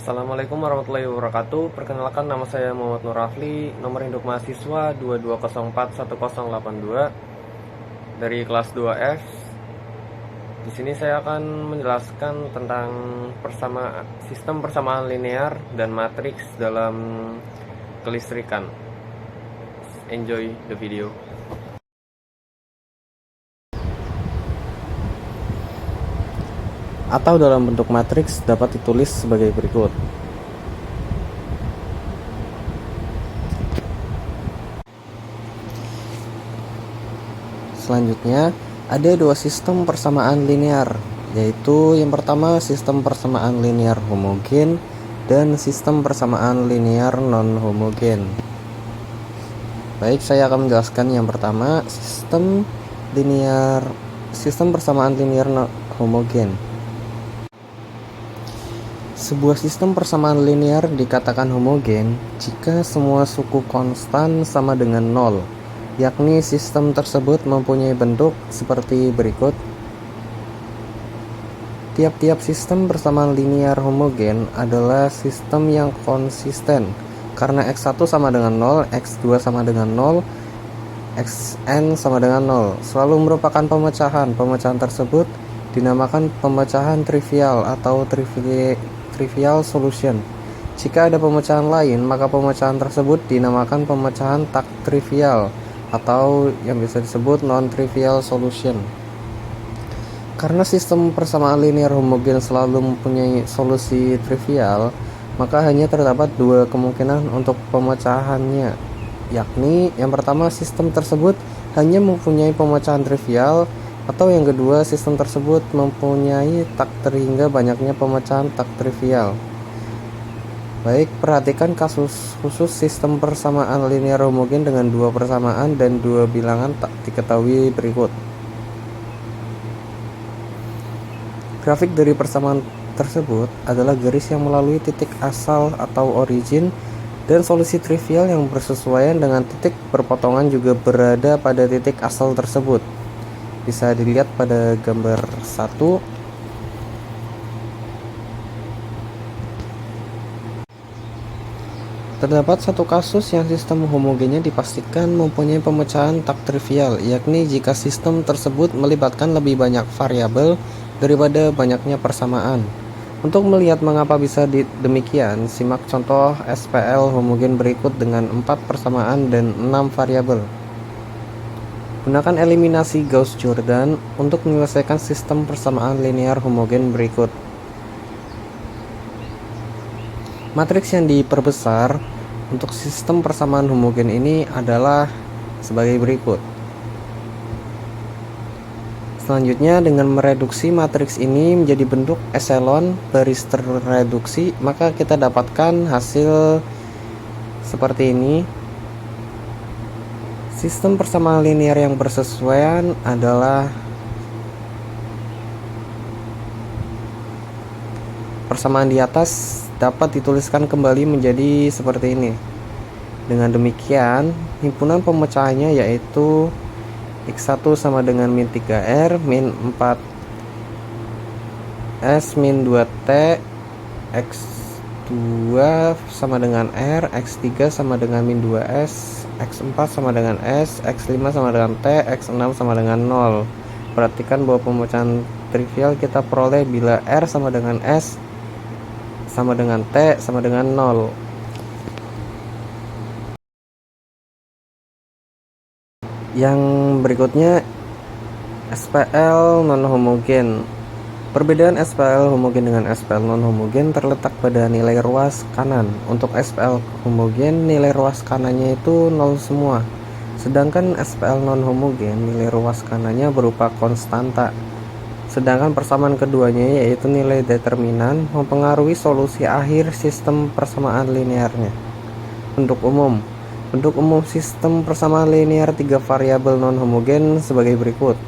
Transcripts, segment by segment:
Assalamualaikum warahmatullahi wabarakatuh. Perkenalkan, nama saya Muhammad Nur Rafli, nomor induk mahasiswa 22041082 dari kelas 2F. Di sini saya akan menjelaskan tentang sistem persamaan linear dan matriks dalam kelistrikan. Enjoy the video. Atau dalam bentuk matriks dapat ditulis sebagai berikut. Selanjutnya, ada dua sistem persamaan linear, yaitu yang pertama sistem persamaan linear homogen dan sistem persamaan linear non-homogen. Baik, saya akan menjelaskan yang pertama, sistem persamaan linear homogen. Sebuah sistem persamaan linear dikatakan homogen jika semua suku konstan sama dengan 0, yakni sistem tersebut mempunyai bentuk seperti berikut. Tiap-tiap sistem persamaan linear homogen adalah sistem yang konsisten karena x1 sama dengan 0, x2 sama dengan 0, xn sama dengan 0 selalu merupakan pemecahan. Pemecahan tersebut dinamakan pemecahan trivial atau trivial solution. Jika ada pemecahan lain, maka pemecahan tersebut dinamakan pemecahan tak trivial atau yang bisa disebut non-trivial solution. Karena sistem persamaan linear homogen selalu mempunyai solusi trivial, maka hanya terdapat dua kemungkinan untuk pemecahannya, yakni yang pertama, sistem tersebut hanya mempunyai pemecahan trivial, atau yang kedua, sistem tersebut mempunyai tak terhingga banyaknya pemecahan tak trivial. Baik, perhatikan kasus khusus sistem persamaan linear homogen dengan dua persamaan dan dua bilangan tak diketahui berikut. Grafik dari persamaan tersebut adalah garis yang melalui titik asal atau origin, dan solusi trivial yang bersesuaian dengan titik perpotongan juga berada pada titik asal tersebut. Bisa dilihat pada gambar 1. Terdapat satu kasus yang sistem homogennya dipastikan mempunyai pemecahan tak trivial, yakni jika sistem tersebut melibatkan lebih banyak variabel daripada banyaknya persamaan. Untuk melihat mengapa bisa demikian, simak contoh SPL homogen berikut dengan 4 persamaan dan 6 variabel. Gunakan eliminasi Gauss-Jordan untuk menyelesaikan sistem persamaan linear homogen berikut. Matriks yang diperbesar untuk sistem persamaan homogen ini adalah sebagai berikut. Selanjutnya, dengan mereduksi matriks ini menjadi bentuk echelon baris terreduksi, maka kita dapatkan hasil seperti ini. Sistem persamaan linear yang bersesuaian adalah persamaan di atas dapat dituliskan kembali menjadi seperti ini. Dengan demikian, himpunan pemecahannya yaitu x1 sama dengan min 3r, min 4s, min 2t, x2 sama dengan r, x3 sama dengan min 2s, x4 sama dengan s, x5 sama dengan t, x6 sama dengan 0. Perhatikan bahwa pemecahan trivial kita peroleh bila r sama dengan s sama dengan t sama dengan 0. Yang berikutnya, SPL non-homogen. Perbedaan SPL homogen dengan SPL non-homogen terletak pada nilai ruas kanan. Untuk SPL homogen, nilai ruas kanannya itu 0 semua. Sedangkan SPL non-homogen, nilai ruas kanannya berupa konstanta. Sedangkan persamaan keduanya yaitu nilai determinan mempengaruhi solusi akhir sistem persamaan linearnya. Bentuk umum sistem persamaan linear 3 variabel non-homogen sebagai berikut.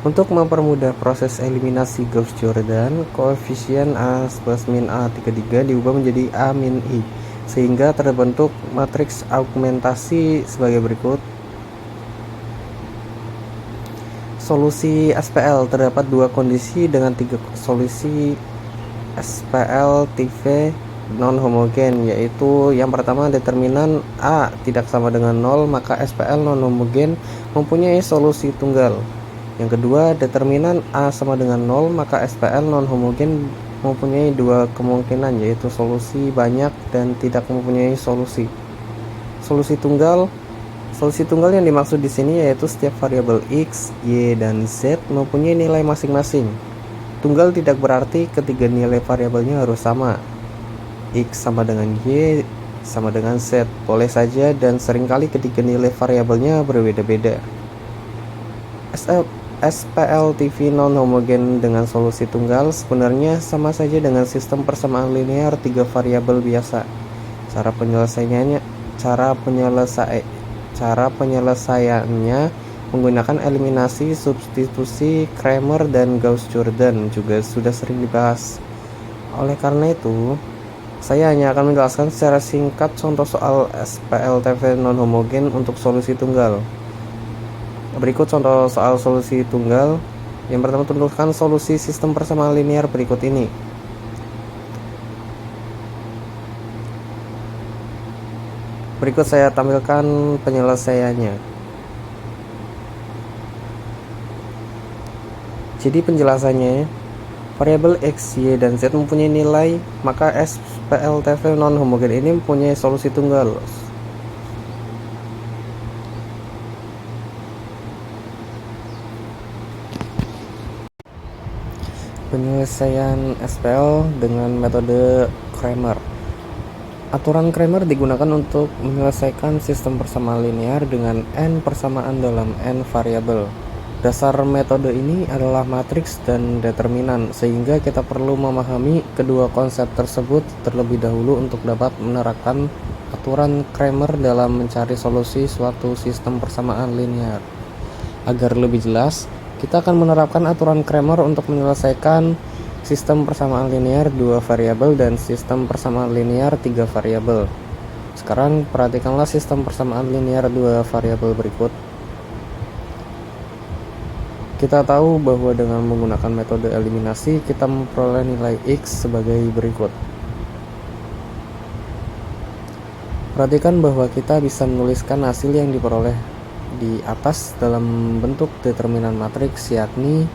Untuk mempermudah proses eliminasi Gauss-Jordan, koefisien A plus min A33 diubah menjadi A min I, sehingga terbentuk matriks augmentasi sebagai berikut. Solusi SPL terdapat dua kondisi dengan tiga solusi SPL TV non homogen, yaitu yang pertama determinan A tidak sama dengan 0, maka SPL non homogen mempunyai solusi tunggal. Yang kedua, determinan A sama dengan 0, maka SPL non homogen mempunyai dua kemungkinan, yaitu solusi banyak dan tidak mempunyai solusi. Solusi tunggal yang dimaksud di sini yaitu setiap variabel X, Y, dan Z mempunyai nilai masing-masing. Tunggal tidak berarti ketiga nilai variabelnya harus sama. X sama dengan Y sama dengan Z boleh saja, dan seringkali ketiga nilai variabelnya berbeda-beda. SPL TV non homogen dengan solusi tunggal sebenarnya sama saja dengan sistem persamaan linear tiga variabel biasa. Cara penyelesaiannya menggunakan eliminasi, substitusi, Cramer, dan Gauss-Jordan juga sudah sering dibahas. Oleh karena itu, saya hanya akan menjelaskan secara singkat contoh soal SPL TV non homogen untuk solusi tunggal. Berikut contoh soal solusi tunggal. Yang pertama, tentukan solusi sistem persamaan linear berikut ini. Berikut saya tampilkan penyelesaiannya. Jadi penjelasannya, variabel X, Y, dan Z mempunyai nilai, maka SPL TV non homogen ini mempunyai solusi tunggal. Penyelesaian SPL dengan metode Cramer. Aturan Cramer digunakan untuk menyelesaikan sistem persamaan linear dengan n persamaan dalam n variabel. Dasar metode ini adalah matriks dan determinan, sehingga kita perlu memahami kedua konsep tersebut terlebih dahulu untuk dapat menerapkan aturan Cramer dalam mencari solusi suatu sistem persamaan linear. Agar lebih jelas, kita akan menerapkan aturan Cramer untuk menyelesaikan sistem persamaan linear dua variabel dan sistem persamaan linear tiga variabel. Sekarang perhatikanlah sistem persamaan linear dua variabel berikut. Kita tahu bahwa dengan menggunakan metode eliminasi, kita memperoleh nilai X sebagai berikut. Perhatikan bahwa kita bisa menuliskan hasil yang diperoleh di atas dalam bentuk determinan matriks, yakni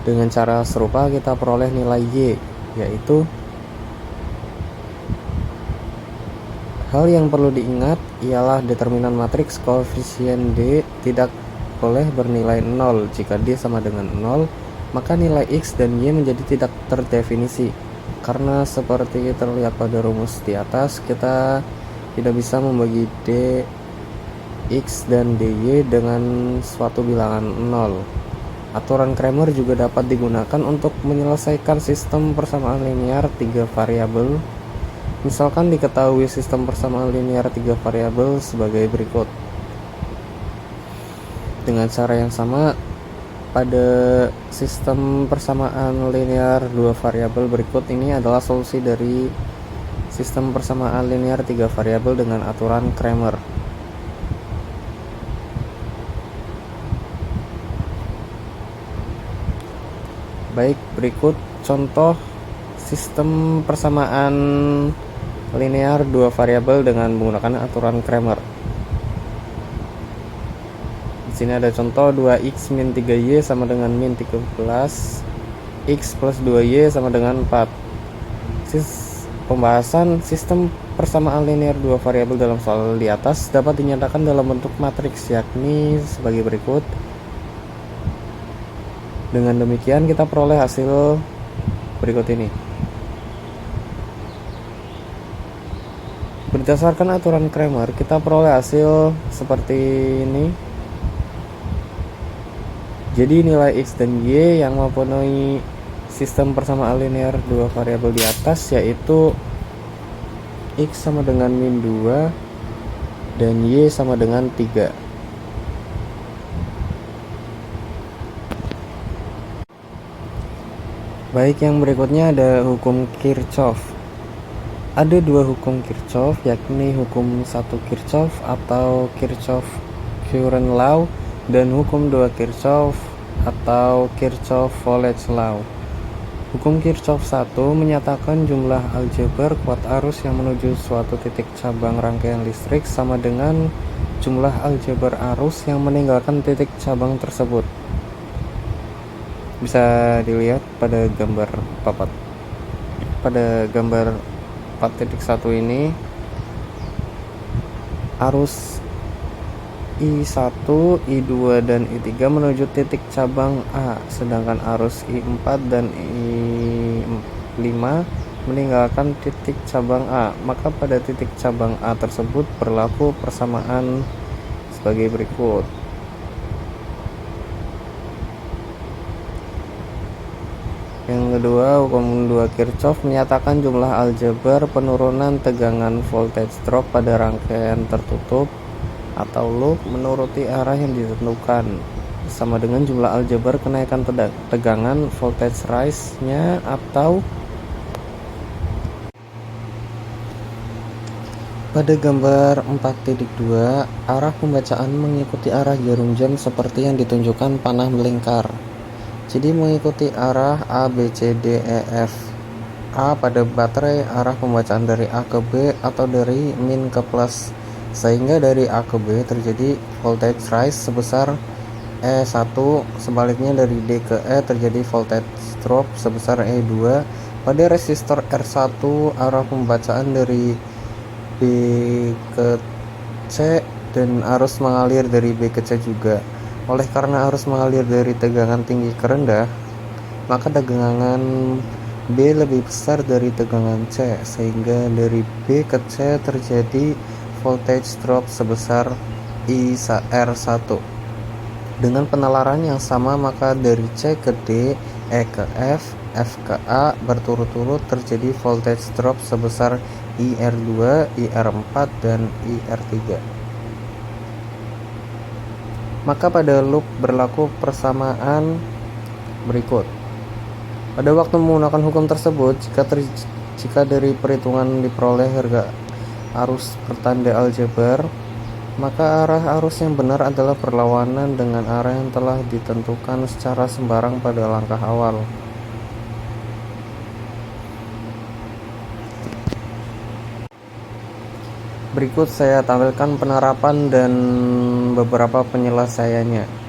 dengan cara serupa kita peroleh nilai Y, yaitu hal yang perlu diingat ialah determinan matriks koefisien D tidak boleh bernilai 0. Jika D sama dengan 0, maka nilai X dan Y menjadi tidak terdefinisi. Karena seperti terlihat pada rumus di atas, kita tidak bisa membagi D, X, dan DY dengan suatu bilangan 0. Aturan Cramer juga dapat digunakan untuk menyelesaikan sistem persamaan linear tiga variabel. Misalkan diketahui sistem persamaan linear tiga variabel sebagai berikut. Dengan cara yang sama, pada sistem persamaan linear dua variabel berikut ini adalah solusi dari sistem persamaan linear tiga variabel dengan aturan Cramer. Baik, berikut contoh sistem persamaan linear dua variabel dengan menggunakan aturan Cramer. Di sini ada contoh 2x min 3y sama dengan min 13, x plus 2y sama dengan 4. Pembahasan sistem persamaan linear dua variabel dalam soal di atas dapat dinyatakan dalam bentuk matriks, yakni sebagai berikut. Dengan demikian kita peroleh hasil berikut ini. Berdasarkan aturan Cramer, kita peroleh hasil seperti ini. Jadi nilai X dan Y yang mempunyai sistem persamaan linear dua variabel di atas yaitu X sama dengan min 2 dan Y sama dengan 3. Baik, yang berikutnya ada hukum Kirchhoff. Ada dua hukum Kirchhoff, yakni hukum 1 Kirchhoff atau Kirchhoff Current Law dan hukum 2 Kirchhoff atau Kirchhoff Voltage Law. Hukum Kirchhoff 1 menyatakan jumlah aljabar kuat arus yang menuju suatu titik cabang rangkaian listrik sama dengan jumlah aljabar arus yang meninggalkan titik cabang tersebut. Bisa dilihat pada gambar papat. Pada gambar 4.1 ini arus I1, I2, dan I3 menuju titik cabang A, sedangkan arus I4 dan I5 meninggalkan titik cabang A. Maka pada titik cabang A tersebut berlaku persamaan sebagai berikut. Yang kedua, hukum 2 Kirchhoff menyatakan jumlah aljabar penurunan tegangan voltage drop pada rangkaian tertutup atau loop menuruti arah yang ditentukan sama dengan jumlah aljabar kenaikan tegangan voltage rise-nya atau pada gambar 4.2 arah pembacaan mengikuti arah jarum jam seperti yang ditunjukkan panah melingkar. Jadi mengikuti arah A, B, C, D, E, F. A pada baterai arah pembacaan dari A ke B atau dari min ke plus, sehingga dari A ke B terjadi voltage rise sebesar E1, sebaliknya dari D ke E terjadi voltage drop sebesar E2. Pada resistor R1 arah pembacaan dari B ke C dan arus mengalir dari B ke C juga. Oleh karena arus mengalir dari tegangan tinggi ke rendah, maka tegangan B lebih besar dari tegangan C, sehingga dari B ke C terjadi voltage drop sebesar IR1. Dengan penalaran yang sama, maka dari C ke D, E ke F, F ke A berturut-turut terjadi voltage drop sebesar IR2, IR4, dan IR3. Maka pada loop berlaku persamaan berikut. Pada waktu menggunakan hukum tersebut, jika dari perhitungan diperoleh harga arus pertanda aljabar, maka arah arus yang benar adalah berlawanan dengan arah yang telah ditentukan secara sembarang pada langkah awal. Berikut saya tampilkan penerapan dan beberapa penyelesaiannya.